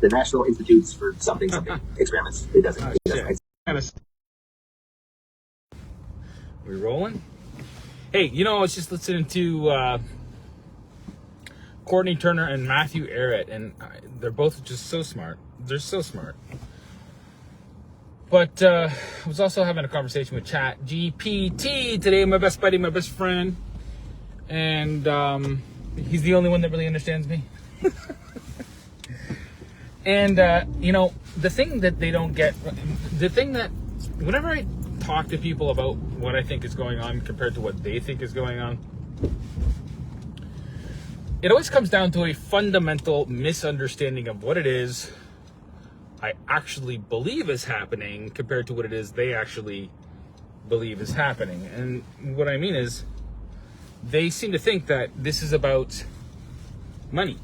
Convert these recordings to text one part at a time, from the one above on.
the National Institutes for something experiments. It doesn't. We rolling? Hey, you know, I was just listening to Courtney Turner and Matthew Arrett, and they're both just so smart. They're so smart. But I was also having a conversation with Chat GPT today, my best buddy, my best friend. And he's the only one that really understands me. And, you know, the thing that they don't get, the thing that, whenever I talk to people about what I think is going on compared to what they think is going on, it always comes down to a fundamental misunderstanding of what it is I actually believe is happening compared to what it is they actually believe is happening. And what I mean is, they seem to think that this is about money.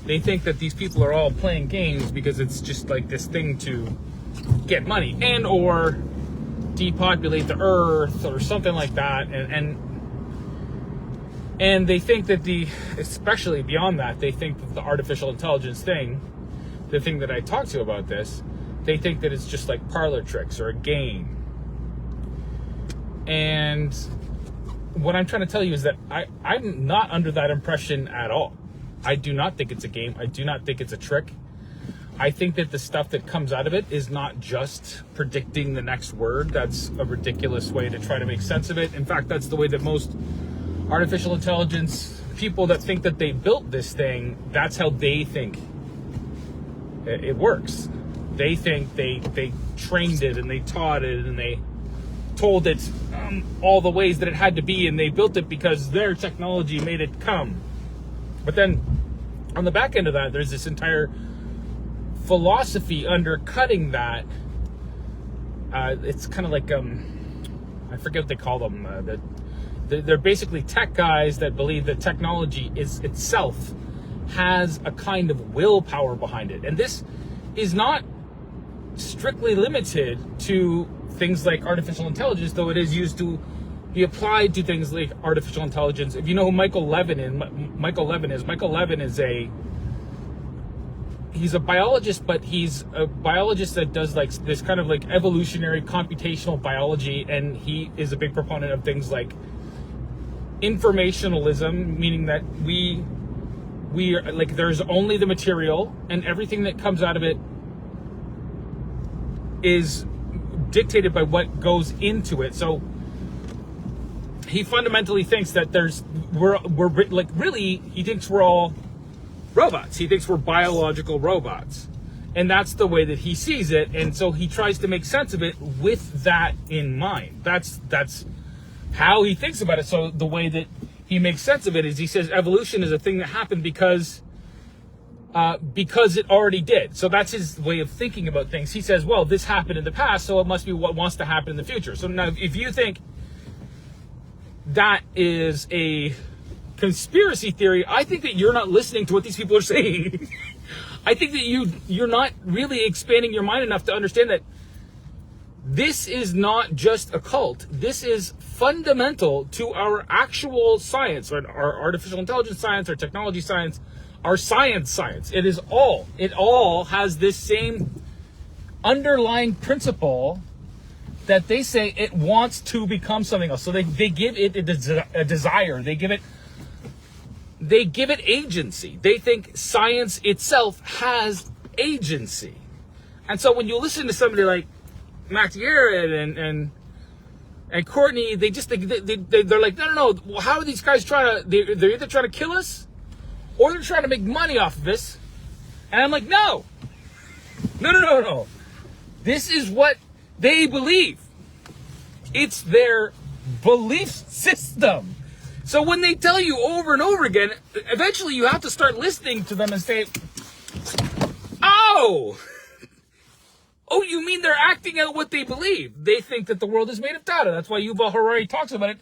They think that these people are all playing games because it's just like this thing to get money and or depopulate the earth or something like that. And they think that especially beyond that, they think that the artificial intelligence thing, the thing that I talk to about this, they think that it's just like parlor tricks or a game. And what I'm trying to tell you is that I'm not under that impression at all. I do not think it's a game. I do not think it's a trick. I think that the stuff that comes out of it is not just predicting the next word. That's a ridiculous way to try to make sense of it. In fact, that's the way that most artificial intelligence people that think that they built this thing, that's how they think it works. They think they trained it and they taught it and they told it all the ways that it had to be, and they built it because their technology made it come. But then on the back end of that, there's this entire philosophy undercutting that. It's kind of like I forget what they call them. They're basically tech guys that believe that technology is itself has a kind of willpower behind it. And this is not strictly limited to things like artificial intelligence, though it is used to be applied to things like artificial intelligence. If you know who Michael Levin is he's a biologist, but he's a biologist that does like this kind of like evolutionary computational biology, and he is a big proponent of things like informationalism, meaning that we are like, there's only the material and everything that comes out of it is dictated by what goes into it. So he fundamentally thinks that we're like, really, he thinks we're all robots. He thinks we're biological robots. And that's the way that he sees it. And so he tries to make sense of it with that in mind. That's how he thinks about it. So the way that he makes sense of it is he says evolution is a thing that happened because it already did. So that's his way of thinking about things. He says, well, this happened in the past, so it must be what wants to happen in the future. So now if you think that is a conspiracy theory, I think that you're not listening to what these people are saying. I think that you're not really expanding your mind enough to understand that this is not just a cult. This is fundamental to our actual science, our artificial intelligence science, our technology science, our science. It all has this same underlying principle that they say it wants to become something else. So they give it a desire. They give it agency. They think science itself has agency. And so when you listen to somebody like Matthew Arrett and Courtney, they're like, no. Well, how are these guys trying to? They're either trying to kill us, or they're trying to make money off of this. And I'm like, no. This is what they believe. It's their belief system. So when they tell you over and over again, eventually you have to start listening to them and say, oh, you mean they're acting out what they believe? They think that the world is made of data. That's why Yuval Harari talks about it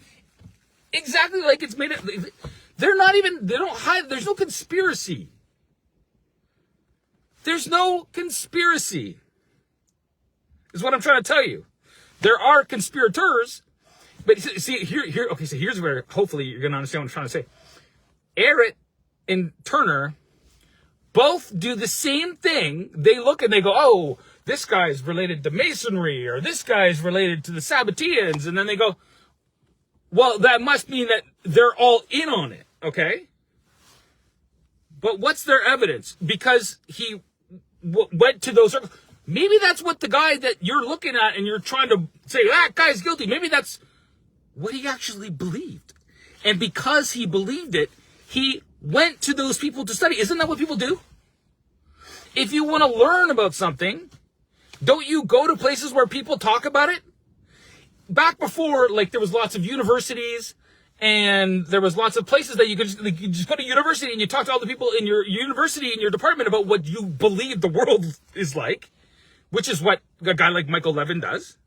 exactly like it's made of. They don't hide. There's no conspiracy. There's no conspiracy, is what I'm trying to tell you. There are conspirators, but see, okay, so here's where hopefully you're going to understand what I'm trying to say. Arrett and Turner both do the same thing. They look and they go, oh, this guy's related to Masonry, or this guy's related to the Sabbateans. And then they go, well, that must mean that they're all in on it, okay? But what's their evidence? Because he went to those circles. Maybe that's what the guy that you're looking at and you're trying to say, that guy's guilty. Maybe that's what he actually believed. And because he believed it, he went to those people to study. Isn't that what people do? If you want to learn about something, don't you go to places where people talk about it? Back before, like, there was lots of universities and there was lots of places that you could just go to university and you talk to all the people in your university, in your department, about what you believe the world is like, which is what a guy like Michael Levin does.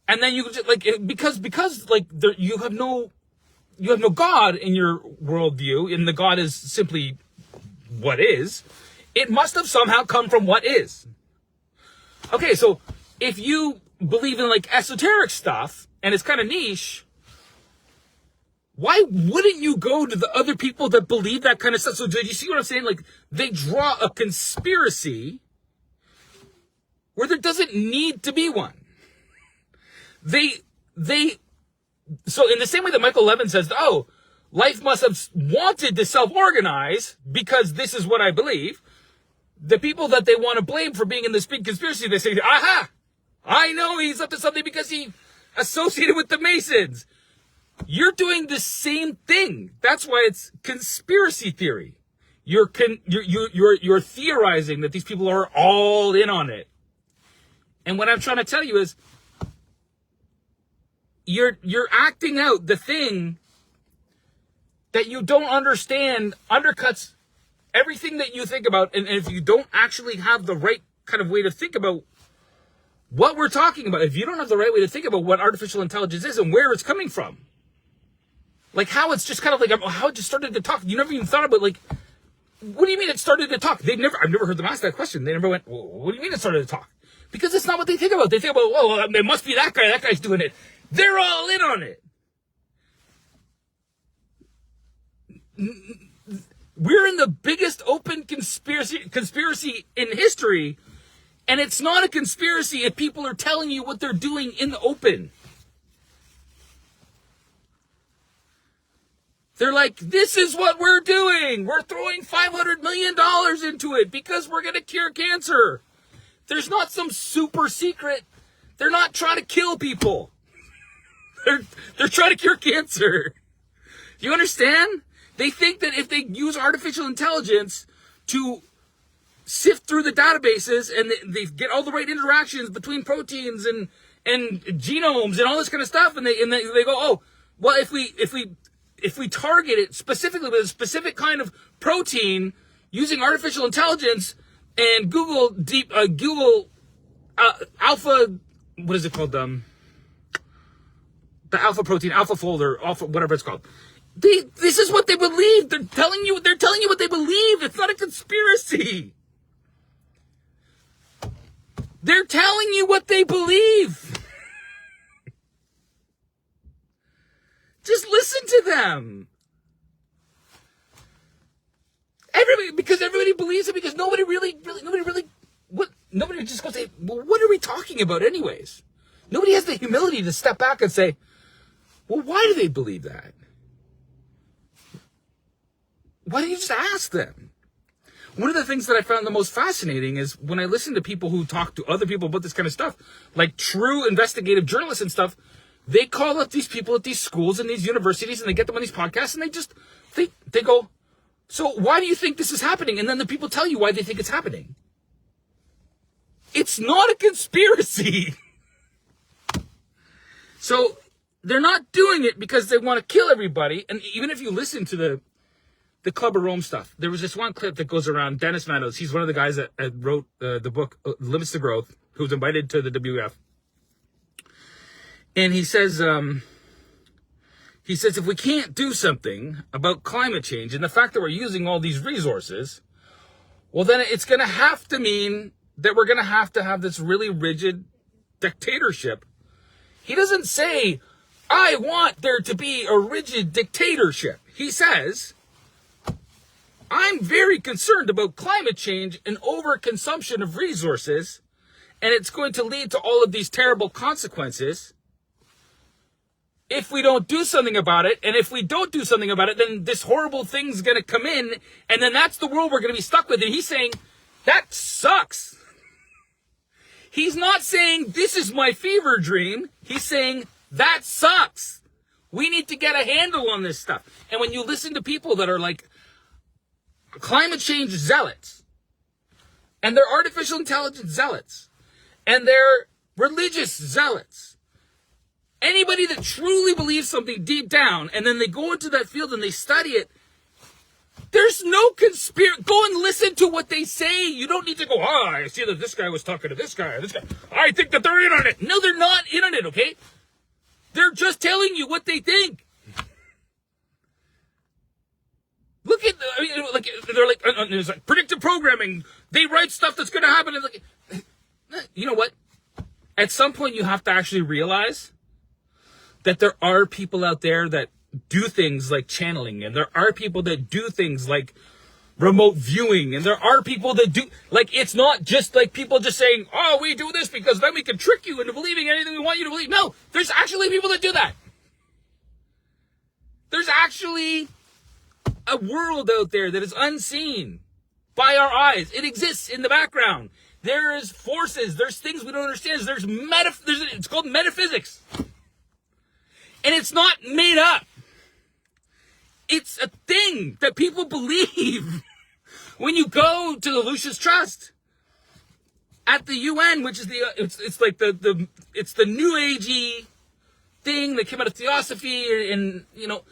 And then you just, like, because like you have no God in your worldview, and the God is simply what is. It must have somehow come from what is. Okay, so if you believe in, like, esoteric stuff and it's kind of niche, why wouldn't you go to the other people that believe that kind of stuff? So do you see what I'm saying? Like, they draw a conspiracy where there doesn't need to be one. So in the same way that Michael Levin says, oh, life must have wanted to self-organize because this is what I believe, the people that they want to blame for being in this big conspiracy, they say, aha, I know he's up to something because he associated with the Masons. You're doing the same thing. That's why it's conspiracy theory. You're theorizing that these people are all in on it. And what I'm trying to tell you is, you're acting out the thing that you don't understand, undercuts everything that you think about. And if you don't actually have the right kind of way to think about what we're talking about, if you don't have the right way to think about what artificial intelligence is and where it's coming from, like how it's just kind of like, how it just started to talk. You never even thought about, like, what do you mean it started to talk? I've never heard them ask that question. They never went, well, what do you mean it started to talk? Because it's not what they think about. They think about, well, it must be that guy. That guy's doing it. They're all in on it. We're in the biggest open conspiracy in history, and it's not a conspiracy if people are telling you what they're doing in the open. They're like, this is what we're doing. We're throwing $500 million into it because we're going to cure cancer. There's not some super secret. They're not trying to kill people. They're trying to cure cancer. Do you understand? They think that if they use artificial intelligence to sift through the databases and they get all the right interactions between proteins and genomes and all this kind of stuff, and they go, oh, well, if we target it specifically with a specific kind of protein using artificial intelligence and Google alpha, what is it called? The alpha protein, alpha fold, or alpha, whatever it's called. This is what they believe. They're telling you what they believe. It's not a conspiracy. They're telling you what they believe. Just listen to them. Everybody believes it, because nobody just goes, say, well, what are we talking about anyways? Nobody has the humility to step back and say, well, why do they believe that? Why don't you just ask them? One of the things that I found the most fascinating is when I listen to people who talk to other people about this kind of stuff, like true investigative journalists and stuff, they call up these people at these schools and these universities and they get them on these podcasts and they go, so why do you think this is happening? And then the people tell you why they think it's happening. It's not a conspiracy. So they're not doing it because they want to kill everybody. And even if you listen to the Club of Rome stuff, there was this one clip that goes around. Dennis Manos, he's one of the guys that wrote the book Limits to Growth, who was invited to the WF. And he says, if we can't do something about climate change and the fact that we're using all these resources, well, then it's going to have to mean that we're going to have this really rigid dictatorship. He doesn't say, I want there to be a rigid dictatorship. He says, I'm very concerned about climate change and overconsumption of resources, and it's going to lead to all of these terrible consequences if we don't do something about it. And if we don't do something about it, then this horrible thing's going to come in, and then that's the world we're going to be stuck with. And he's saying, that sucks. He's not saying, this is my fever dream. He's saying, that sucks. We need to get a handle on this stuff. And when you listen to people that are like climate change zealots, and they're artificial intelligence zealots, and they're religious zealots, anybody that truly believes something deep down, and then they go into that field and they study it, there's no conspiracy. Go and listen to what they say. You don't need to go, oh, I see that this guy was talking to this guy, or this guy. I think that they're in on it. No, they're not in on it, okay? They're just telling you what they think. Look at, like, they're like, there's like predictive programming. They write stuff that's going to happen. And like, you know what? At some point, you have to actually realize that there are people out there that do things like channeling, and there are people that do things like remote viewing, and there are people that do, like, it's not just like people just saying, oh, we do this because then we can trick you into believing anything we want you to believe. No, there's actually people that do that. There's actually a world out there that is unseen by our eyes. It exists in the background. There's forces, there's things we don't understand. It's called metaphysics. And it's not made up. It's a thing that people believe. When you go to the Lucis Trust at the UN, which is it's like it's the new agey thing that came out of Theosophy, and you know,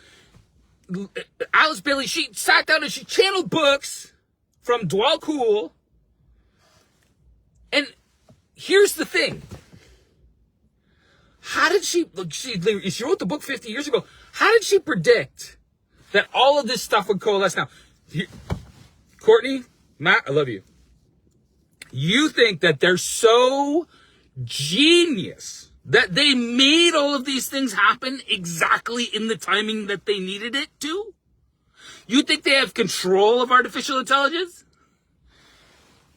Alice Bailey, she sat down and she channeled books from Dwal Kul. And here's the thing. How did she wrote the book 50 years ago. How did she predict that all of this stuff would coalesce now? Courtney, Matt, I love you. You think that they're so genius that they made all of these things happen exactly in the timing that they needed it to? You think they have control of artificial intelligence?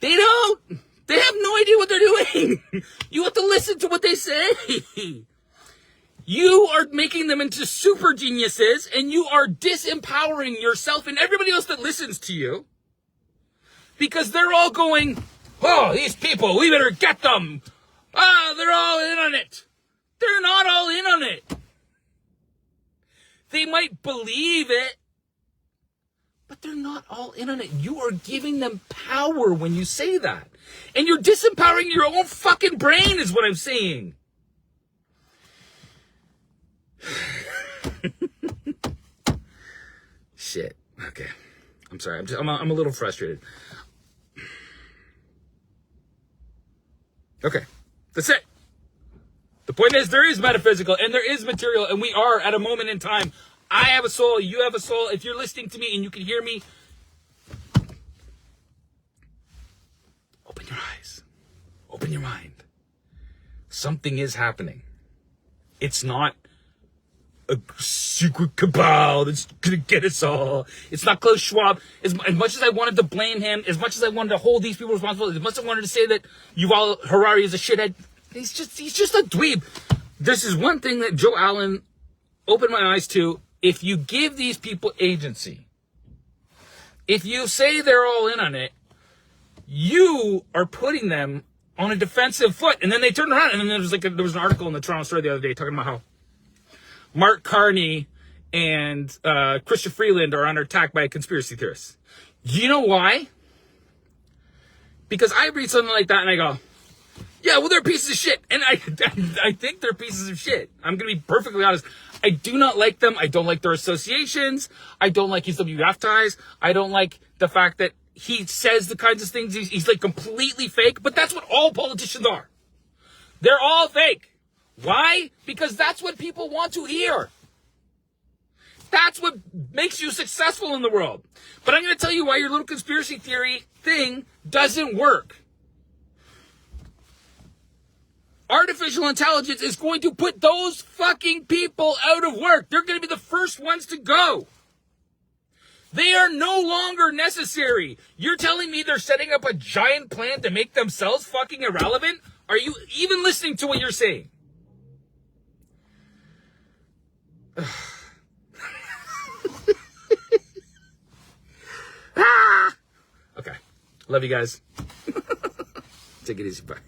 They don't. They have no idea what they're doing. You have to listen to what they say. You are making them into super geniuses, and you are disempowering yourself and everybody else that listens to you, because they're all going, oh, these people, we better get them. Ah, they're all in on it. They're not all in on it. They might believe it, but they're not all in on it. You are giving them power when you say that. And you're disempowering your own fucking brain is what I'm saying. Shit. Okay. I'm sorry. I'm a little frustrated. Okay. That's it. The point is, there is metaphysical and there is material, and we are at a moment in time. I have a soul. You have a soul. If you're listening to me and you can hear me, open your eyes. Open your mind. Something is happening. It's not a secret cabal that's gonna get us all. It's not Klaus Schwab. As much as I wanted to blame him, as much as I wanted to hold these people responsible, as much as I wanted to say that Yuval Harari is a shithead, he's just a dweeb. This is one thing that Joe Allen opened my eyes to. If you give these people agency, if you say they're all in on it, you are putting them on a defensive foot. And then they turn around, and then there was an article in the Toronto Star the other day talking about how Mark Carney and Christian Freeland are under attack by conspiracy theorists. You know why? Because I read something like that and I go, yeah, well, they're pieces of shit. And I think they're pieces of shit. I'm going to be perfectly honest. I do not like them. I don't like their associations. I don't like his WF ties. I don't like the fact that he says the kinds of things. He's like completely fake. But that's what all politicians are. They're all fake. Why? Because that's what people want to hear. That's what makes you successful in the world. But I'm going to tell you why your little conspiracy theory thing doesn't work. Artificial intelligence is going to put those fucking people out of work. They're going to be the first ones to go. They are no longer necessary. You're telling me they're setting up a giant plan to make themselves fucking irrelevant? Are you even listening to what you're saying? Okay. Love you guys. Take it easy. Bye.